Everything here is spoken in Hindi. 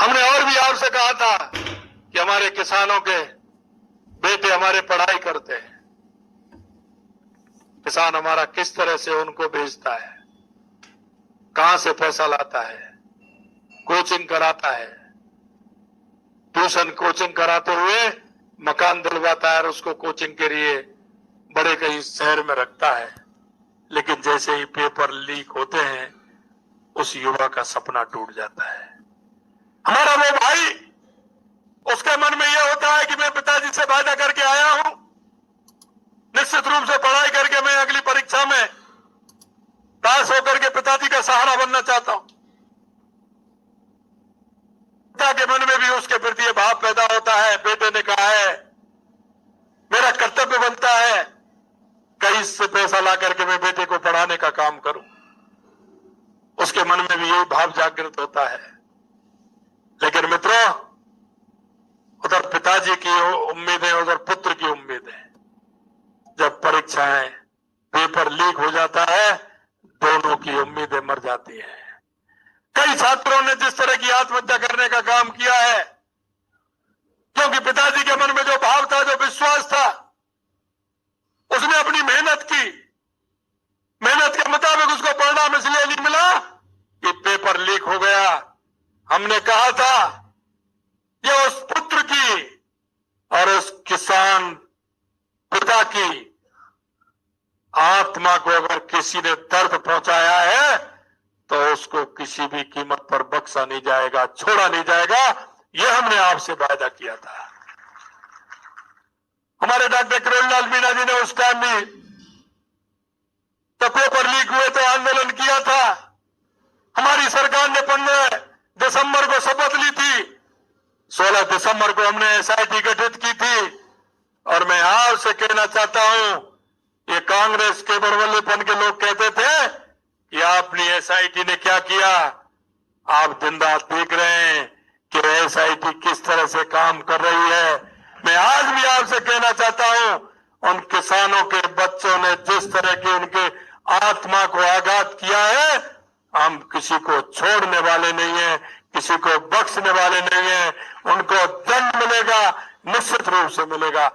हमने और भी आपसे कहा था कि हमारे किसानों के बेटे हमारे पढ़ाई करते हैं, किसान हमारा किस तरह से उनको भेजता है, कहां से पैसा लाता है, कोचिंग कराता है, ट्यूशन कोचिंग कराते हुए मकान दिलवाता है और उसको कोचिंग के लिए बड़े कहीं शहर में रखता है। लेकिन जैसे ही पेपर लीक होते हैं उस युवा का सपना टूट जाता है। हमारा वो भाई, उसके मन में यह होता है कि मैं पिताजी से वादा करके आया हूं, निश्चित रूप से पढ़ाई करके मैं अगली परीक्षा में पास होकर के पिताजी का सहारा बनना चाहता हूं। पिता के मन में भी उसके प्रति भाव पैदा होता है। बेटे ने कहा है मेरा कर्तव्य बनता है कहीं से पैसा ला करके मैं बेटे को पढ़ाने का काम करूं। उसके मन में भी यही भाव जागृत होता है। लेकिन मित्रों, उधर पिताजी की उम्मीदें, उधर पुत्र की उम्मीदें, जब परीक्षाएं पेपर लीक हो जाता है दोनों की उम्मीदें मर जाती हैं। कई छात्रों ने जिस तरह की आत्महत्या करने का काम किया है, क्योंकि पिताजी के मन में जो भाव था, जो विश्वास था, उसने अपनी मेहनत की, मेहनत के मुताबिक उसको परिणाम इसलिए नहीं मिला कि पेपर लीक हो गया। हमने कहा था ये उस पुत्र की और उस किसान पिता की आत्मा को अगर किसी ने दर्द पहुंचाया है तो उसको किसी भी कीमत पर बख्शा नहीं जाएगा, छोड़ा नहीं जाएगा। यह हमने आपसे वादा किया था। हमारे डॉक्टर किरोड़ीलाल मीणा जी ने उस टाइम भी तो पेपर लीक हुए तो आंदोलन किया था। हमारी सरकार ने 15 दिसंबर को शपथ ली थी, 16 दिसंबर को हमने एसआईटी गठित की थी। और मैं आपसे कहना चाहता हूं, ये कांग्रेस के बड़बल्लेपन के लोग कहते थे कि आपने एसआईटी ने क्या किया। आप दिन रात देख रहे हैं कि एसआईटी किस तरह से काम कर रही है। मैं आज भी आपसे कहना चाहता हूं, उन किसानों के बच्चों ने जिस तरह के उनके आत्मा को आघात किया है, हम किसी को छोड़ने वाले नहीं है, किसी को बख्शने वाले नहीं है। उनको दंड मिलेगा, निश्चित रूप से मिलेगा।